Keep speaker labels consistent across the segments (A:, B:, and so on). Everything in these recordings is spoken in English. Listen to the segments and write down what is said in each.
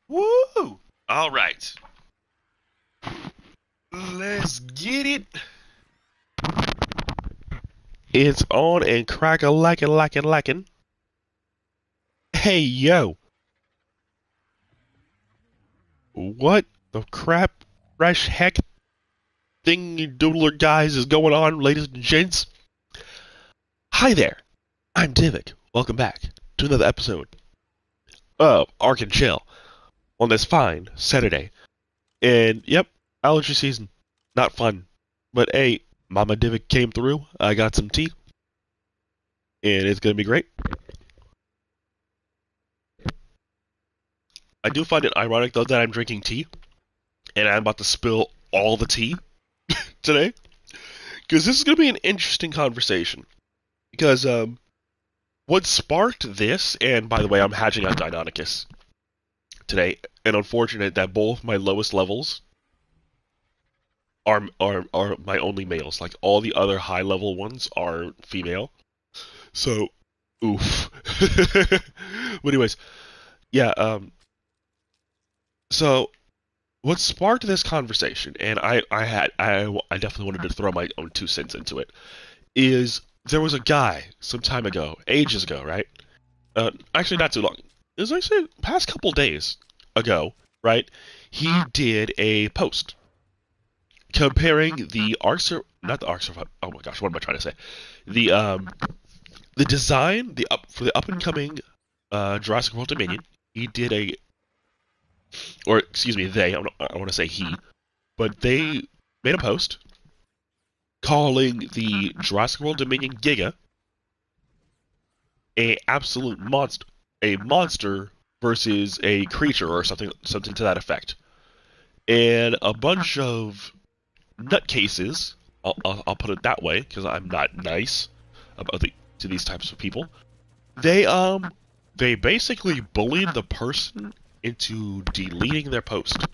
A: Woo! All right. Let's get it. It's on and crack a lackin'. Hey, yo. What the crap, fresh heck thing doodler guys is going on, ladies and gents? Hi there. I'm Divik. Welcome back to another episode of Ark and Chill on this fine Saturday. And yep, allergy season. Not fun. But hey, Mama Divik came through. I got some tea. And it's gonna be great. I do find it ironic though that I'm drinking tea and I'm about to spill all the tea today because this is going to be an interesting conversation. Because what sparked this, and by the way, I'm hatching out Deinonychus today, and unfortunate that both my lowest levels are my only males. Like all the other high level ones are female. So, oof. But anyways, yeah. So what sparked this conversation, and I definitely wanted to throw my own 2 cents into it, is there was a guy some time ago, ages ago, right? Actually, not too long. It was actually past couple days ago, right? He did a post comparing the not the Ark Survival. Oh my gosh, what am I trying to say? The design, for the up and coming Jurassic World Dominion. He did or excuse me, I want to say he, but they made a post calling the Jurassic World Dominion Giga a absolute monster versus a creature or something to that effect. And a bunch of nutcases, I'll put it that way because I'm not nice to these types of people. They basically bullied the person into deleting their post.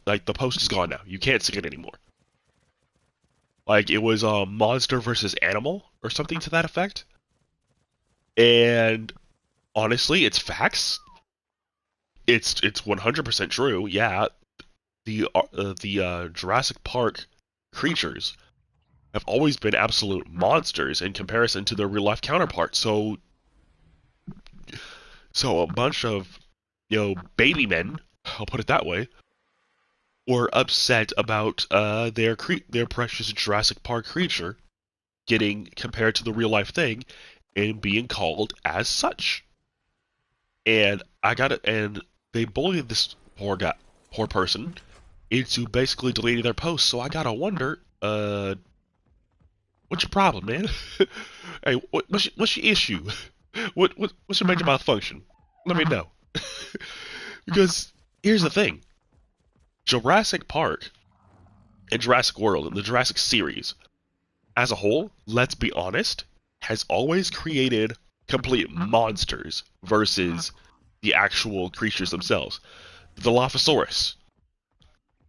A: Like, the post is gone now. You can't see it anymore. Like, it was monster versus animal or something to that effect. And honestly, it's facts. It's 100% true. Yeah, the Jurassic Park creatures have always been absolute monsters in comparison to their real life counterparts. So a bunch of baby men, I'll put it that way, were upset about their precious Jurassic Park creature getting compared to the real life thing and being called as such. And they bullied this poor person into basically deleting their post. So I gotta wonder, what's your problem, man? Hey, what's your issue? What's your major malfunction? Let me know. Because here's the thing. Jurassic Park and Jurassic World and the Jurassic series as a whole, let's be honest, has always created complete monsters versus the actual creatures themselves. The Dilophosaurus,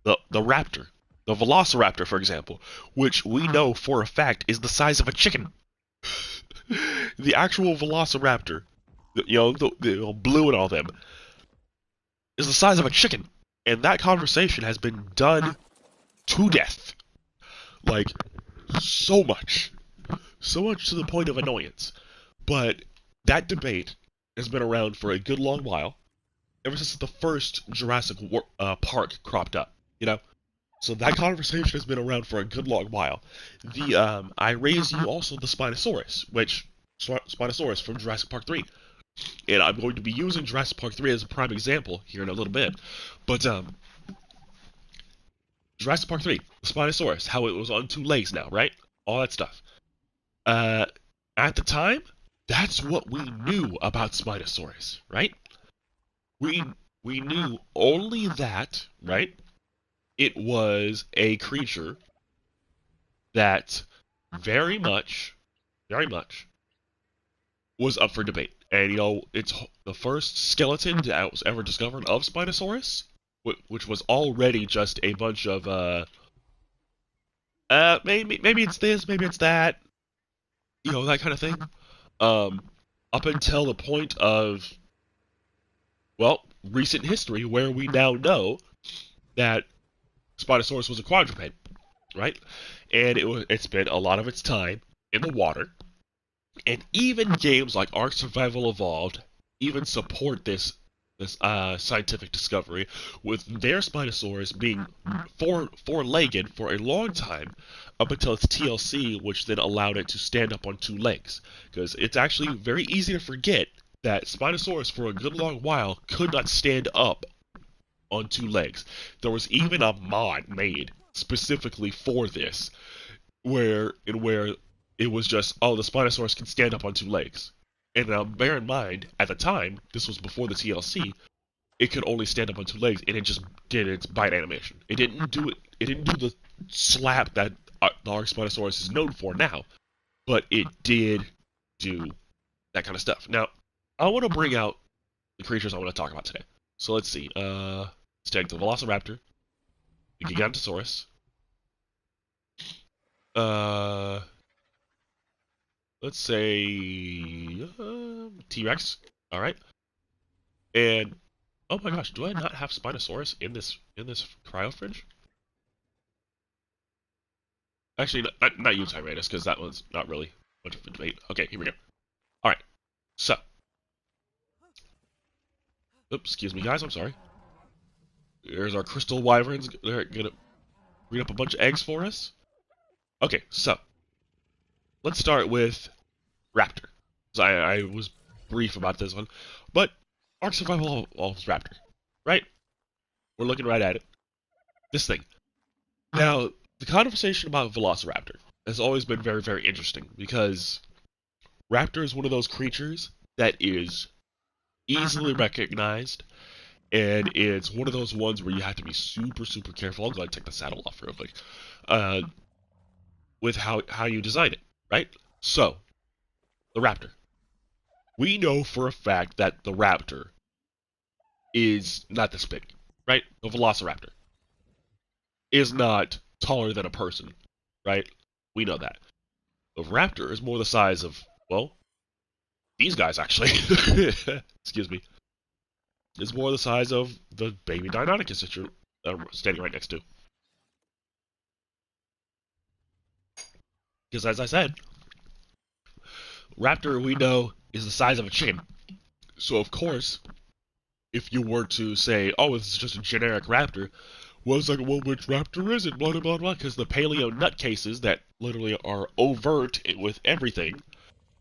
A: the raptor, the Velociraptor, for example, which we know for a fact is the size of a chicken. The actual Velociraptor, the blue and all them, is the size of a chicken. And that conversation has been done to death. Like, so much. So much to the point of annoyance. But that debate has been around for a good long while. Ever since the first Jurassic Park cropped up, So that conversation has been around for a good long while. I raised you also the Spinosaurus from Jurassic Park 3. And I'm going to be using Jurassic Park 3 as a prime example here in a little bit. But, Jurassic Park 3, the Spinosaurus, how it was on 2 legs now, right? All that stuff. At the time, that's what we knew about Spinosaurus, right? We knew only that, right? It was a creature that very much was up for debate. And, it's the first skeleton that was ever discovered of Spinosaurus, which was already just a bunch of, maybe it's this, maybe it's that, that kind of thing. Up until the point of, well, recent history where we now know that Spinosaurus was a quadruped, right? And it spent a lot of its time in the water. And even games like Ark Survival Evolved even support this scientific discovery, with their Spinosaurus being four-legged for a long time, up until its TLC, which then allowed it to stand up on two legs. Because it's actually very easy to forget that Spinosaurus, for a good long while, could not stand up on two legs. There was even a mod made specifically for this, where it was just, oh, the Spinosaurus can stand up on two legs. And now bear in mind, at the time, this was before the TLC, it could only stand up on two legs, and it just did its bite animation. It didn't do it. It didn't do the slap that the Ark Spinosaurus is known for now, but it did do that kind of stuff. Now, I want to bring out the creatures I want to talk about today. So let's see. Let's take the Velociraptor, the Gigantosaurus. Let's say T-Rex. All right. And oh my gosh, do I not have Spinosaurus in this cryo fridge? Actually, not you, Tyrannus, because that one's not really much of a debate. Okay, here we go. All right. So, oops, excuse me, guys. I'm sorry. There's our crystal wyverns. They're gonna breed up a bunch of eggs for us. Okay, so let's start with Raptor. I was brief about this one, but Ark Survival Raptor, right? We're looking right at it. This thing. Now, the conversation about Velociraptor has always been very, very interesting because Raptor is one of those creatures that is easily recognized, and it's one of those ones where you have to be super, super careful. I'm going to take the saddle off real quick. With how you design it, right? So, the Raptor. We know for a fact that the Raptor is not this big, right? The Velociraptor is not taller than a person, right? We know that. The Raptor is more the size of, well, these guys actually. Excuse me. It's more the size of the baby Deinonychus that you're standing right next to. Because as I said, Raptor we know is the size of a chicken. So of course, if you were to say, oh, this is just a generic Raptor, well, it's like, well, which Raptor is it? Blah, blah, blah, blah. Because the paleo nutcases that literally are overt with everything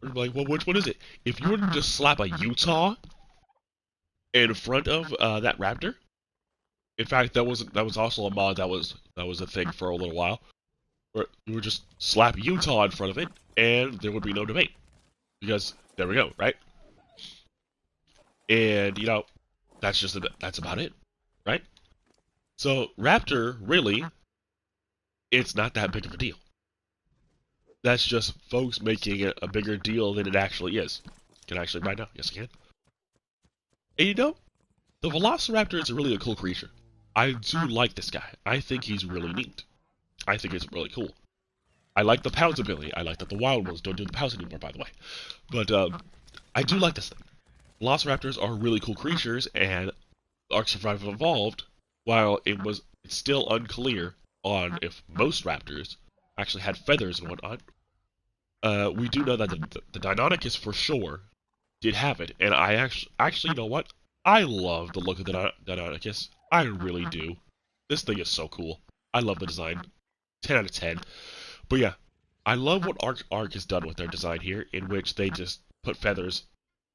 A: are like, well, which one is it? If you were to just slap a Utah in front of that Raptor, in fact, that was also a mod that was a thing for a little while, where you would just slap Utah in front of it, and there would be no debate. Because, there we go, right? And, you know, that's about it, right? So, Raptor, really, it's not that big of a deal. That's just folks making it a bigger deal than it actually is. Can I actually buy now? Yes, I can. And you know, the Velociraptor is really a cool creature. I do like this guy. I think he's really neat. I think it's really cool. I like the pounce ability. I like that the wild ones don't do the pounce anymore, by the way. But I do like this thing. Velociraptors are really cool creatures, and Ark Survival Evolved, while it's still unclear on if most raptors actually had feathers and whatnot, we do know that the Deinonychus for sure did have it, and I actually, you know what? I love the look of the Deinonychus. I really do. This thing is so cool. I love the design. 10 out of 10. But yeah, I love what Ark has done with their design here, in which they just put feathers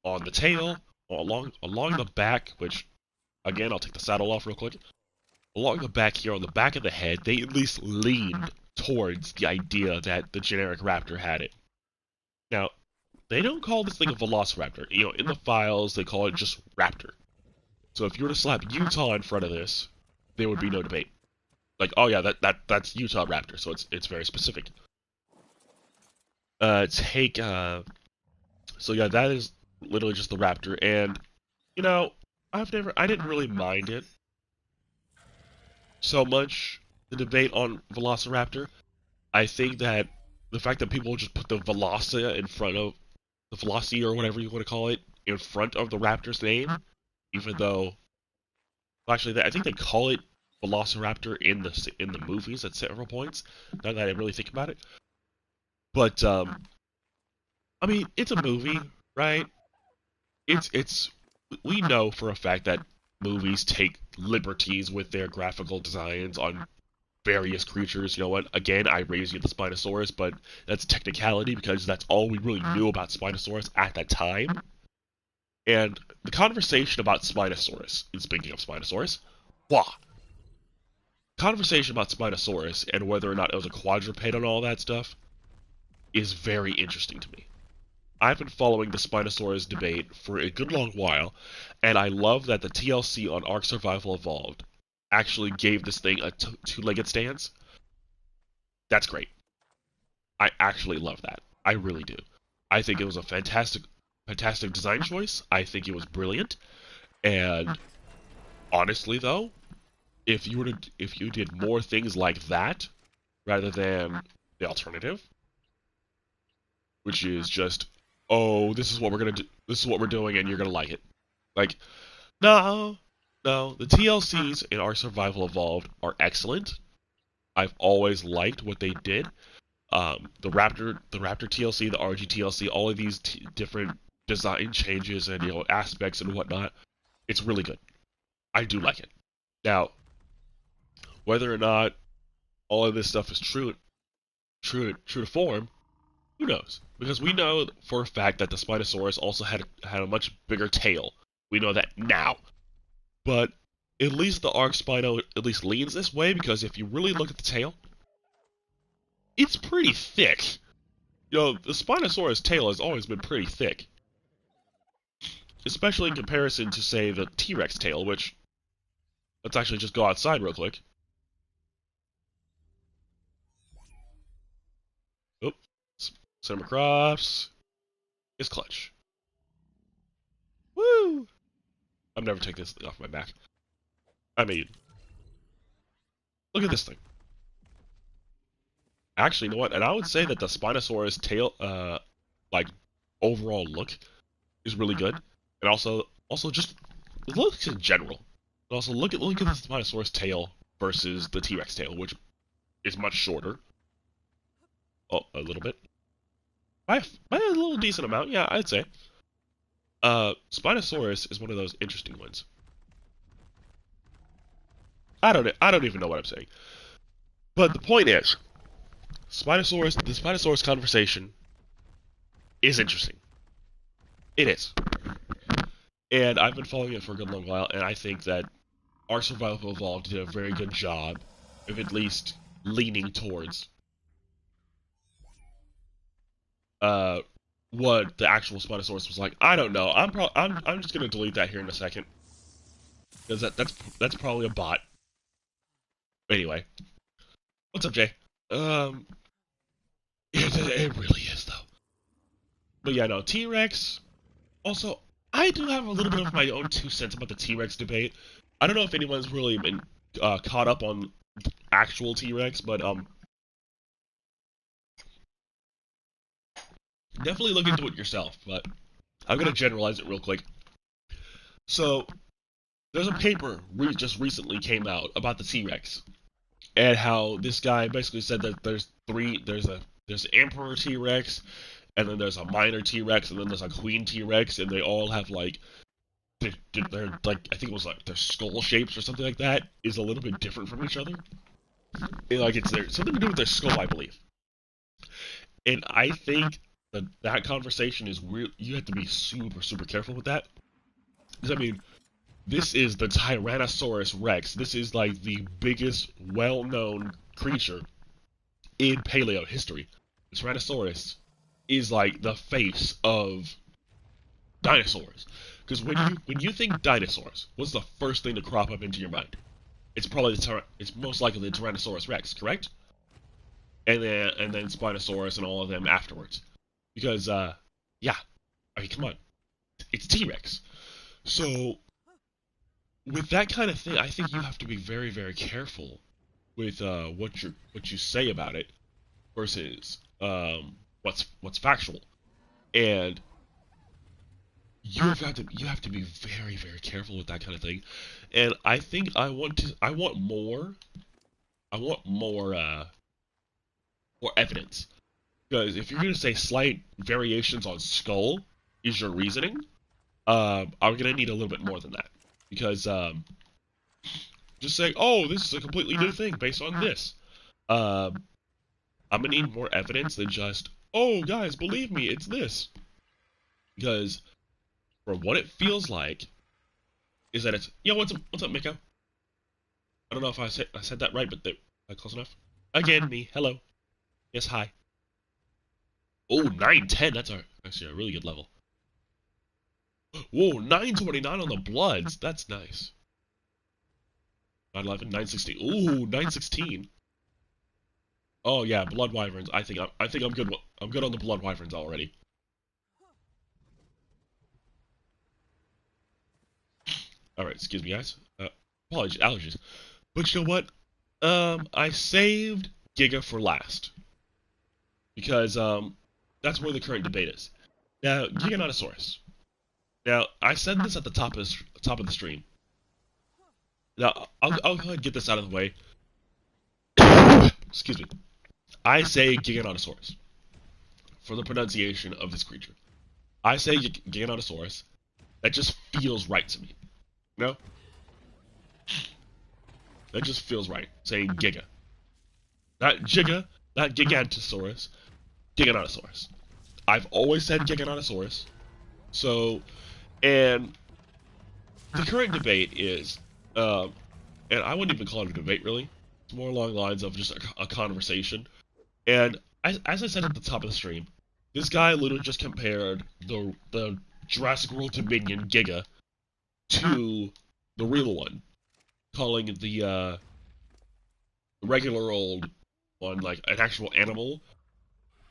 A: on the tail, along the back, which, again, I'll take the saddle off real quick. Along the back here, on the back of the head, they at least leaned towards the idea that the generic raptor had it. Now, they don't call this thing a Velociraptor. You know, in the files, they call it just Raptor. So if you were to slap Utah in front of this, there would be no debate. Like, oh yeah, that's Utah Raptor, so it's very specific. So yeah, that is literally just the Raptor, and you know, I didn't really mind it so much, the debate on Velociraptor. I think that the fact that people just put the Velocia in front of the Velociraptor or whatever you want to call it in front of the Raptor's name, even though actually I think they call it Velociraptor in the movies at several points. Now that I really think about it, but I mean it's a movie, right? It's we know for a fact that movies take liberties with their graphical designs on various creatures. You know what? Again, I raised you the Spinosaurus, but that's a technicality because that's all we really knew about Spinosaurus at that time. And the conversation about Spinosaurus, and speaking of Spinosaurus, wah, conversation about Spinosaurus and whether or not it was a quadruped and all that stuff is very interesting to me. I've been following the Spinosaurus debate for a good long while, and I love that the TLC on Ark Survival Evolved actually gave this thing a two-legged stance. That's great. I actually love that. I really do. I think it was a fantastic design choice. I think it was brilliant. And honestly, though, if you did more things like that rather than the alternative, which is just, oh, this is what we're gonna do, this is what we're doing, and you're gonna like it. Like, no, no, the TLCs in Ark Survival Evolved are excellent. I've always liked what they did. The Raptor TLC, the RG TLC, all of these different design changes and aspects and whatnot, it's really good. I do like it. Now, whether or not all of this stuff is true to form, who knows? Because we know for a fact that the Spinosaurus also had a much bigger tail. We know that now, but at least the Arc Spino at least leans this way because if you really look at the tail, it's pretty thick. The Spinosaurus tail has always been pretty thick. Especially in comparison to, say, the T-Rex tail, which... Let's actually just go outside real quick. Oop. Send them across. It's clutch. Woo! I'm never taking this thing off my back. I mean... Look at this thing. Actually, you know what? And I would say that the Spinosaurus tail, like, overall look is really good. And also just it looks in general. But also look at the Spinosaurus tail versus the T-Rex tail, which is much shorter. Oh, a little bit. By a little decent amount, yeah, I'd say. Spinosaurus is one of those interesting ones. I don't even know what I'm saying. But the point is, the Spinosaurus conversation is interesting. It is. And I've been following it for a good long while, and I think that Ark Survival Evolved did a very good job of at least leaning towards what the actual Spinosaurus was like. I don't know. I'm just gonna delete that here in a second because that's probably a bot. Anyway, what's up, Jay? It really is though. But yeah, no, T-Rex. Also, I do have a little bit of my own 2 cents about the T-Rex debate. I don't know if anyone's really been caught up on actual T-Rex, but definitely look into it yourself. But I'm gonna generalize it real quick. So there's a paper just recently came out about the T-Rex and how this guy basically said that there's an Emperor T-Rex, and then there's a minor T-Rex, and then there's a Queen T-Rex, and they all have like they're like I think it was like their skull shapes or something like that is a little bit different from each other. And, like it's something to do with their skull, I believe. And I think that conversation is real. You have to be super careful with that because I mean this is the Tyrannosaurus Rex. This is like the biggest well-known creature in paleo history. The Tyrannosaurus is like the face of dinosaurs. Because when you think dinosaurs, what's the first thing to crop up into your mind? It's probably it's most likely the Tyrannosaurus Rex, correct? And then Spinosaurus and all of them afterwards. Because yeah, I mean come on, it's T-Rex. So with that kind of thing, I think you have to be very careful with what you say about it versus what's factual. And you have to be very very careful with that kind of thing, and I think I want more more evidence, because if you're gonna say slight variations on skull is your reasoning, I'm gonna need a little bit more than that, because just saying, oh, this is a completely new thing based on this, um, I'm gonna need more evidence than just, oh guys, believe me, it's this, because from what it feels like is that it's, yo, what's up, Miko? I don't know if I said that right, but close enough. Again, me. Hello. Yes, hi. Oh, 910. That's actually a really good level. Whoa, 929 on the Bloods. That's nice. 911, 916. Ooh, 916. Oh yeah, Blood Wyverns. I think I'm good. I'm good on the Blood Wyverns already. All right, excuse me, guys. Apologies, allergies. But you know what? I saved Giga for last because that's where the current debate is. Now, Giganotosaurus. Now, I said this at the top of the stream. Now, I'll go ahead and get this out of the way. Excuse me. I say Giganotosaurus for the pronunciation of this creature. I say Giganotosaurus. That just feels right to me. No? That just feels right. Saying Giga. Not Giga, not Gigantosaurus. Giganotosaurus. I've always said Giganotosaurus. So, and the current debate is, and I wouldn't even call it a debate really. It's more along the lines of just a conversation. And as I said at the top of the stream, this guy literally just compared the Jurassic World Dominion Giga to the real one, calling the regular old one like an actual animal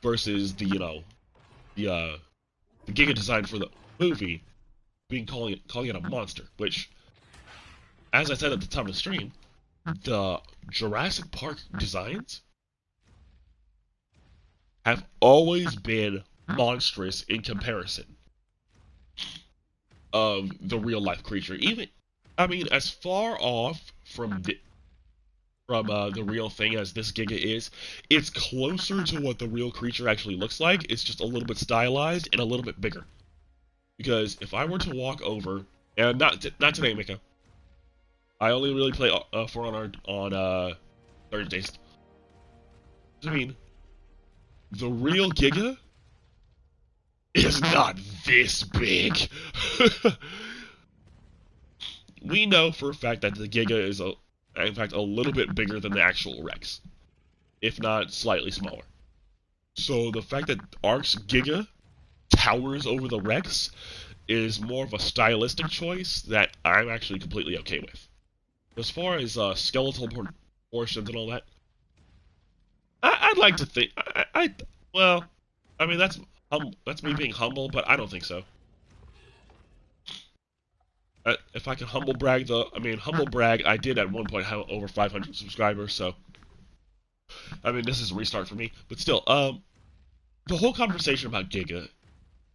A: versus the Giga design for the movie being calling it a monster, which, as I said at the top of the stream, the Jurassic Park designs have always been monstrous in comparison of the real life creature. Even, I mean, as far off from the real thing as this Giga is, it's closer to what the real creature actually looks like. It's just a little bit stylized and a little bit bigger. Because if I were to walk over, and not today, Miko. I only really play For Honor on Thursdays. I mean, the real Giga is not this big. We know for a fact that the Giga is in fact a little bit bigger than the actual Rex, if not slightly smaller. So the fact that Ark's Giga towers over the Rex is more of a stylistic choice that I'm actually completely okay with. As far as skeletal proportions and all that, I'd like to think. Well, I mean that's me being humble, but I don't think so. If I can humble brag, though, I mean humble brag. I did at one point have over 500 subscribers, so I mean this is a restart for me. But still, the whole conversation about Giga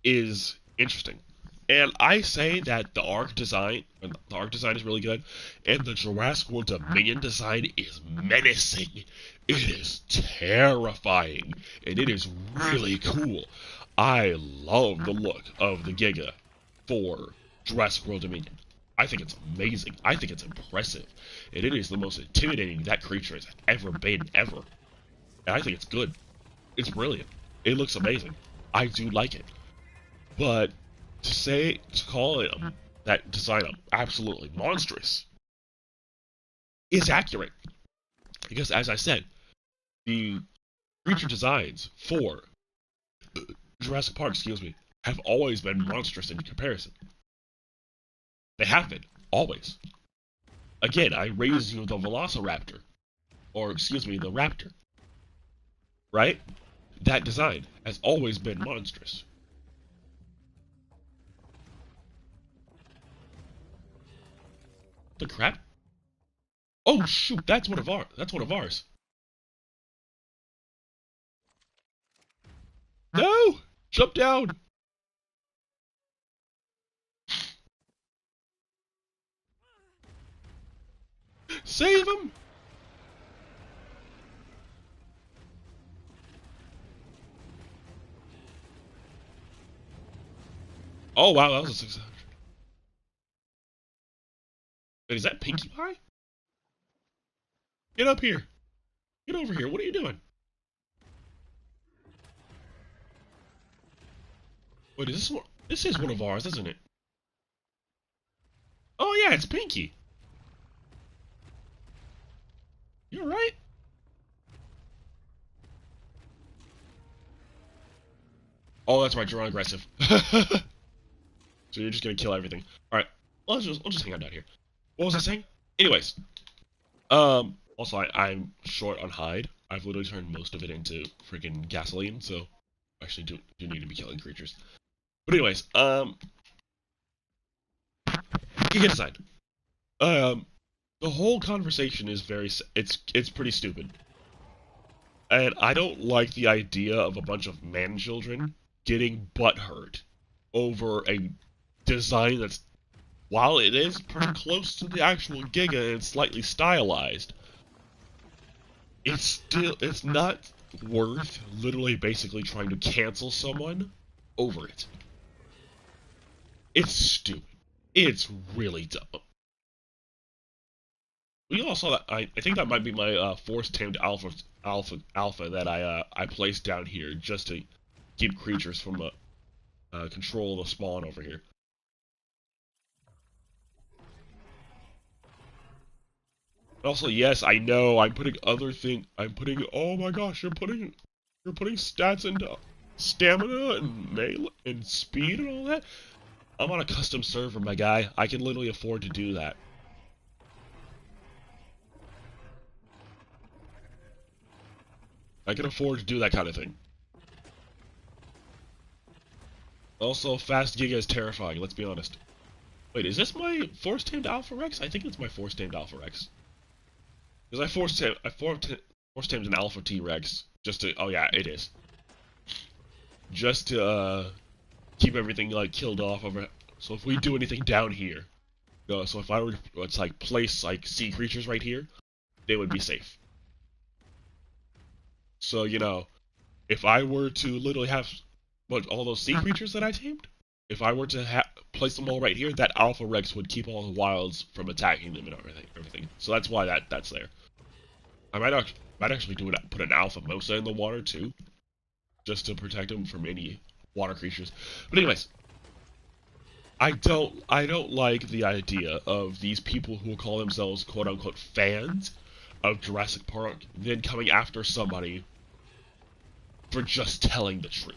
A: is interesting. And I say that the Ark design is really good, and the Jurassic World Dominion design is menacing. It is terrifying, and it is really cool. I love the look of the Giga for Jurassic World Dominion. I think it's amazing. I think it's impressive, and it is the most intimidating that creature has ever been, ever. And I think it's good. It's brilliant. It looks amazing. I do like it. But to call it that design absolutely monstrous is accurate. Because as I said, the creature designs for Jurassic Park, excuse me, have always been monstrous in comparison. They have been, always. Again, I raised you the Velociraptor, or excuse me, the Raptor, right? That design has always been monstrous. The crap? Oh shoot, that's one of ours. That's one of ours. No! Jump down! Save him! Oh wow, that was a 600. Wait, is that Pinkie Pie? Get up here. Get over here. What are you doing? Wait, is this one? This is one of ours, isn't it? Oh yeah, it's Pinkie. You alright? Oh, that's right. You're aggressive. So you're just gonna kill everything. All right. Well, I'll just hang out down here. What was I saying? Anyways. Also, I'm short on hide. I've literally turned most of it into freaking gasoline, so I actually do need to be killing creatures. But anyways, you get aside. The whole conversation is it's pretty stupid. And I don't like the idea of a bunch of man children getting butthurt over a design that's, while it is pretty close to the actual Giga and slightly stylized, it's not worth literally basically trying to cancel someone over it. It's stupid. It's really dumb. We all saw that. I think that might be my force-tamed alpha that I placed down here just to keep creatures from control the spawn over here. Also, yes, I know I'm putting oh my gosh, you're putting stats into stamina and melee and speed and all that. I'm on a custom server, my guy. I can literally afford to do that. I can afford to do that kind of thing. Also, fast Giga is terrifying, let's be honest. Wait, is this my force-tamed Alpha Rex? I think it's my force-tamed Alpha Rex. Because I force-tamed an Alpha T-Rex just to, oh yeah, it is. Just to, keep everything, like, killed off over, so if we do anything down here, so if I were to, like, place, like, sea creatures right here, they would be safe. So, you know, if I were to literally have all those sea creatures that I tamed, if I were to place them all right here, that Alpha Rex would keep all the wilds from attacking them and everything. So that's why that's there. I might actually put an Alpha Mosa in the water too, just to protect them from any water creatures. But anyways, I don't like the idea of these people who call themselves quote unquote fans of Jurassic Park then coming after somebody for just telling the truth.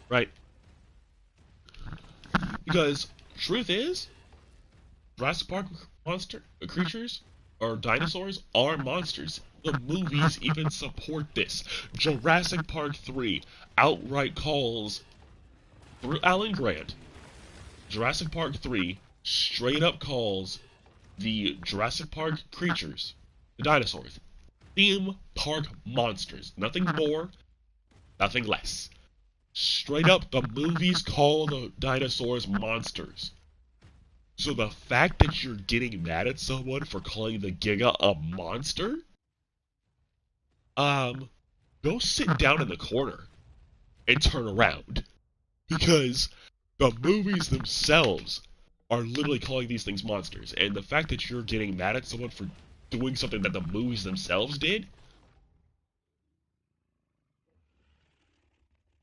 A: Right? Because truth is, Jurassic Park creatures or dinosaurs are monsters. The movies even support this. Jurassic Park 3 outright calls, through Alan Grant, Jurassic Park 3 straight up calls the Jurassic Park creatures, the dinosaurs, theme park monsters. Nothing more, nothing less. Straight up, the movies call the dinosaurs monsters. So the fact that you're getting mad at someone for calling the Giga a monster? Go sit down in the corner and turn around. Because the movies themselves are literally calling these things monsters. And the fact that you're getting mad at someone for doing something that the movies themselves did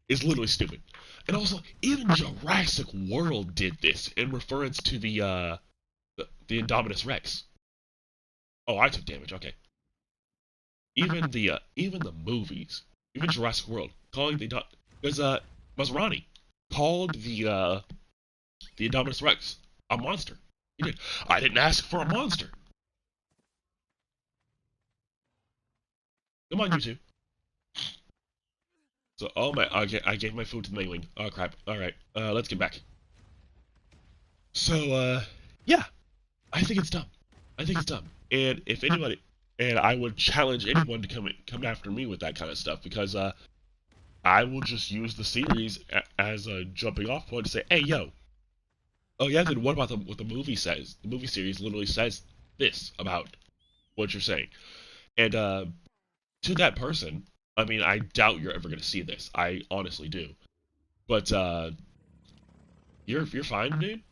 A: is literally stupid. And also, even Jurassic World did this in reference to the Indominus Rex. Oh, I took damage. Okay. Even the movies, even Jurassic World, calling because Masrani called the Indominus Rex a monster. He did. I didn't ask for a monster. Come on, you two. So, oh my, I gave my food to the mailing. Oh crap. Alright, let's get back. So, yeah. I think it's dumb. I think it's dumb. And if anybody, and I would challenge anyone to come after me with that kind of stuff, because, I will just use the series as a jumping off point to say, hey, yo. Oh yeah, then what about what the movie says? The movie series literally says this about what you're saying. And to that person, I mean, I doubt you're ever gonna see this. I honestly do. But you're fine, dude.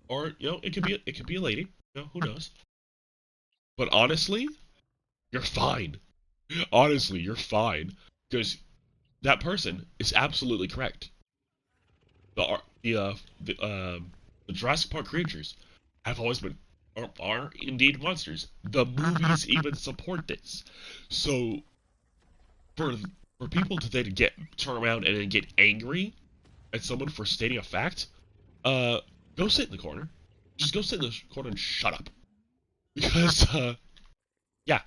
A: Or it could be a lady. Who knows? But honestly, you're fine. Honestly, you're fine because that person is absolutely correct. The Jurassic Park creatures have always been are indeed monsters. The movies even support this. So for for people to then get turn around and then get angry at someone for stating a fact, uh, go sit in the corner. Just go sit in the corner and shut up. Because yeah,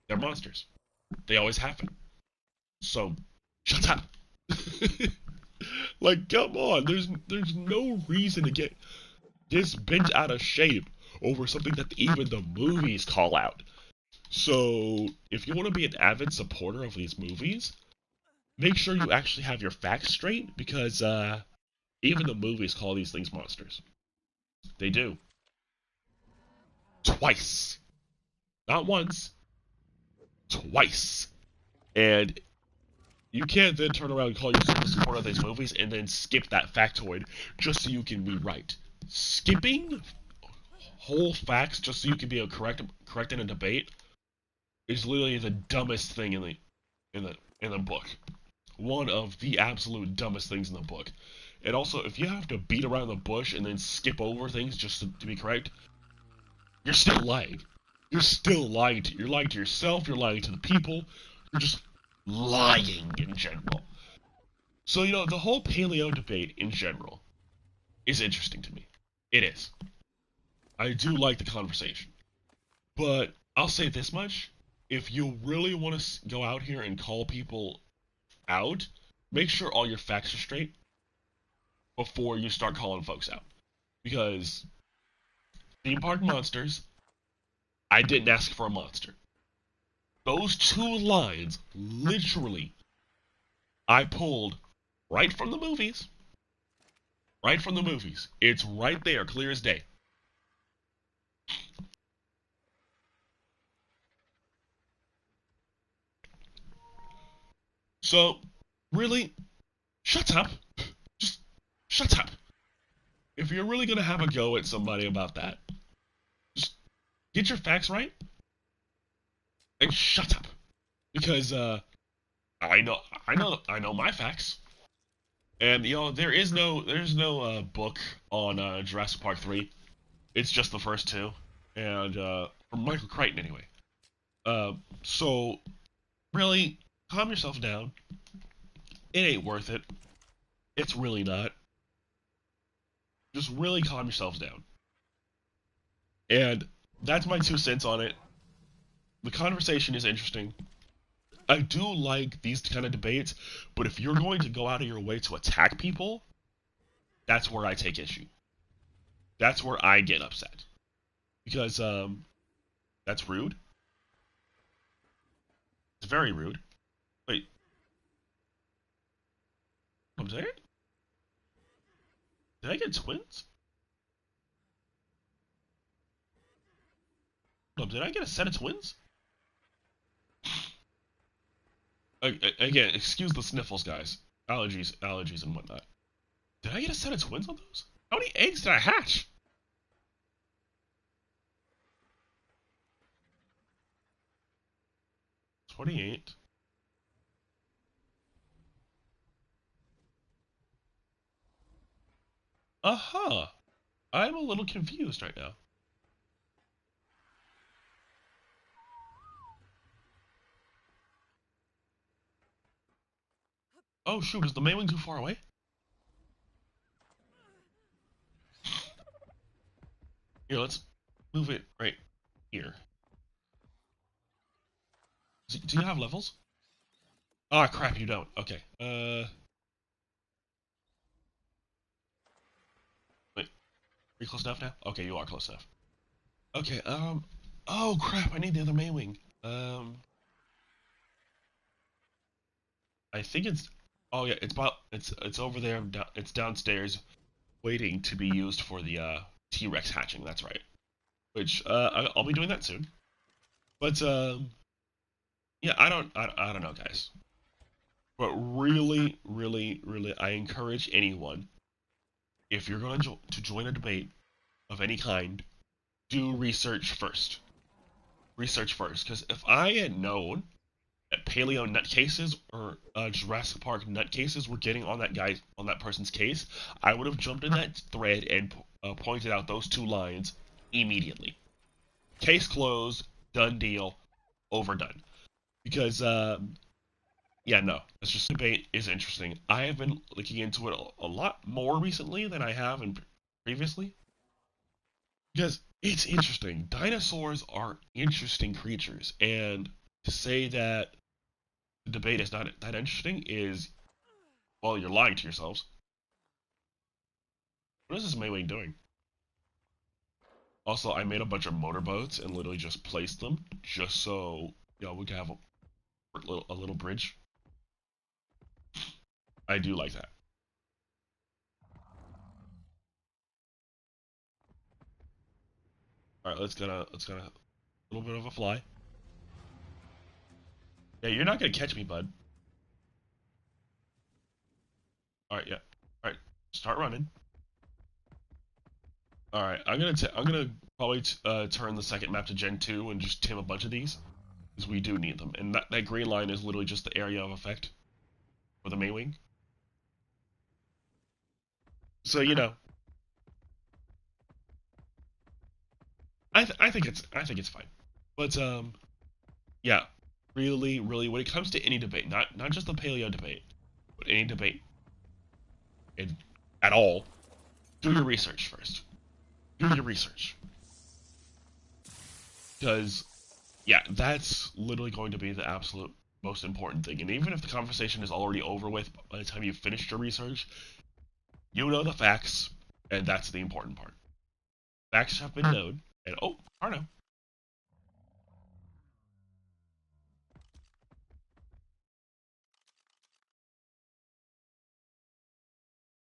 A: they're monsters. They always have been. So shut up. Like, come on. There's no reason to get this bent out of shape over something that even the movies call out. So if you want to be an avid supporter of these movies, make sure you actually have your facts straight because even the movies call these things monsters. They do. Twice. Not once. Twice. And you can't then turn around and call yourself a supporter of these movies and then skip that factoid just so you can be right. Skipping whole facts just so you can be correct in a debate is literally the dumbest thing in the book. One of the absolute dumbest things in the book. And also, if you have to beat around the bush and then skip over things just to be correct, you're still lying. You're still lying you're lying to yourself, you're lying to the people, you're just lying in general. So, the whole paleo debate in general is interesting to me. It is. I do like the conversation. But I'll say this much. If you really want to go out here and call people out, make sure all your facts are straight before you start calling folks out. Because theme park monsters, I didn't ask for a monster. Those two lines, literally, I pulled right from the movies. Right from the movies. It's right there, clear as day. So, really, shut up. Just shut up. If you're really gonna have a go at somebody about that, just get your facts right and shut up. Because I know my facts. And there's no book on Jurassic Park 3. It's just the first two, and from Michael Crichton anyway. So really, calm yourself down. It ain't worth it. It's really not. Just really calm yourselves down. And that's my 2 cents on it. The conversation is interesting. I do like these kind of debates, but if you're going to go out of your way to attack people, that's where I take issue. That's where I get upset. Because that's rude. It's very rude. Wait. I'm sorry? Did I get twins? No, did I get a set of twins? Again, excuse the sniffles, guys. Allergies and whatnot. Did I get a set of twins on those? How many eggs did I hatch? 28. Uh-huh. I'm a little confused right now. Oh shoot, is the main wing too far away? Here, let's move it right here. Do you have levels? Ah, crap, you don't. Okay. Wait. Are you close enough now? Okay, you are close enough. Okay, oh crap, I need the other main wing. I think it's, oh yeah, it's over there, it's downstairs, waiting to be used for the, T-Rex hatching, that's right. Which, I'll be doing that soon. But yeah, I don't know, guys. But really, really, really, I encourage anyone, if you're going to join a debate of any kind, do research first. Research first, because if I had known that paleo nutcases or Jurassic Park nutcases were getting on that person's case, I would have jumped in that thread and pointed out those two lines immediately. Case closed, done deal, overdone. Because yeah, no, it's just debate is interesting. I have been looking into it a lot more recently than I have previously because it's interesting. Dinosaurs are interesting creatures, and to say that the debate is not that interesting is, well, you're lying to yourselves. What is this Mayway doing? Also, I made a bunch of motorboats and literally just placed them just so we could have a little bridge. I do like that. All right, let's gonna a little bit of a fly. Yeah, you're not gonna catch me, bud. All right, yeah. All right, start running. All right, I'm gonna probably turn the second map to Gen 2 and just tame a bunch of these because we do need them. And that green line is literally just the area of effect for the main wing. So I think it's fine. But yeah, really, really, when it comes to any debate, not just the paleo debate, but any debate in, at all, do your research first. Do your research because yeah, that's literally going to be the absolute most important thing. And even if the conversation is already over with by the time you've finished your research, you know the facts, and that's the important part. Facts have been known, and oh, Arno,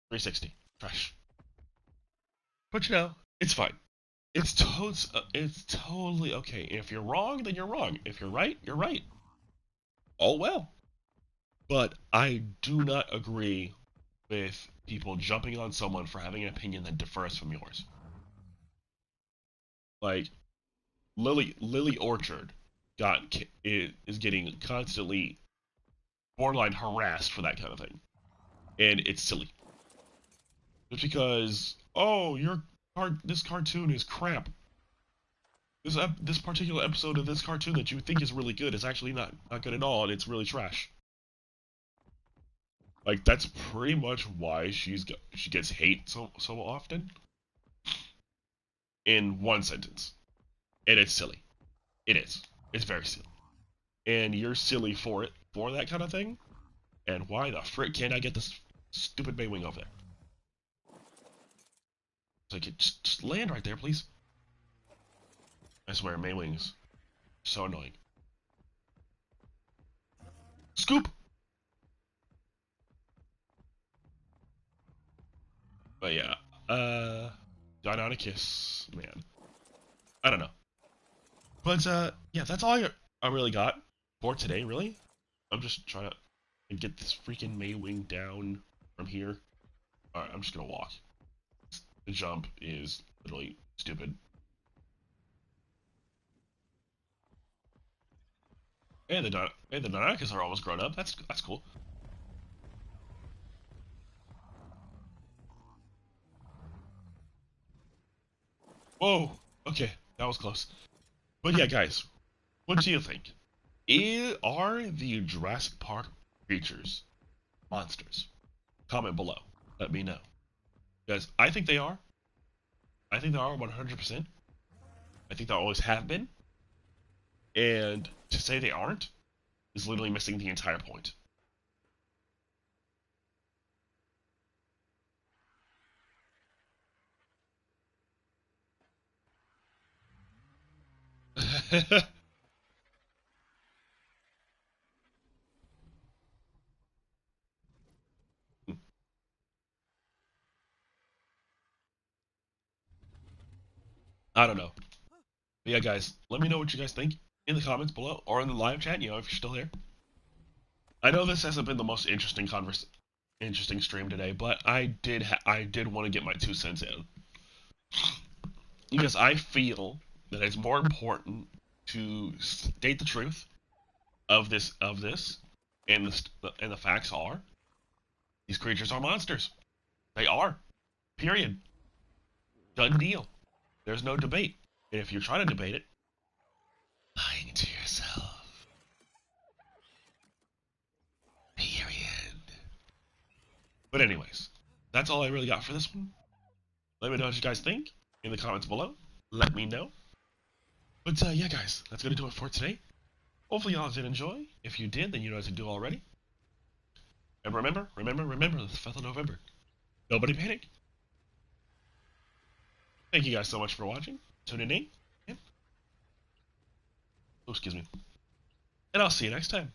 A: 360, trash. But it's fine. It's totally okay. If you're wrong, then you're wrong. If you're right, you're right. All well. But I do not agree with people jumping on someone for having an opinion that differs from yours. Like Lily Orchard is getting constantly borderline harassed for that kind of thing, and it's silly. Just because this cartoon is crap. This particular episode of this cartoon that you think is really good is actually not good at all, and it's really trash. Like that's pretty much why she gets hate so often in one sentence, and it's silly. It is. It's very silly, and you're silly for that kind of thing. And why the frick can't I get this stupid Maywing over there? It's like, just land right there, please. I swear, Maywing's so annoying. Scoop! But yeah, Deinonychus, man. I don't know. But yeah, that's all I really got for today, really. I'm just trying to get this freaking Maywing down from here. Alright, I'm just gonna walk. The jump is literally stupid. And the Deinonychus are almost grown up. That's cool. Whoa. Okay, that was close. But yeah, guys, what do you think? Are the Jurassic Park creatures monsters? Comment below. Let me know. Guys, I think they are. I think they are 100%. I think they always have been. And to say they aren't is literally missing the entire point. I don't know. But yeah, guys, let me know what you guys think. in the comments below or in the live chat, if you're still here. I know this hasn't been the most interesting stream today, but I did want to get my 2 cents in because I feel that it's more important to state the truth of this, and the facts are these creatures are monsters. They are. Period. Done deal. There's no debate. And if you're trying to debate it, lying to yourself. Period. But anyways, that's all I really got for this one. Let me know what you guys think in the comments below. Let me know. But yeah, guys, that's gonna do it for today. Hopefully y'all did enjoy. If you did, then you know what to do already. And remember, the 5th of November. Nobody panic. Thank you guys so much for watching, tuning in, and, oh, excuse me. And I'll see you next time.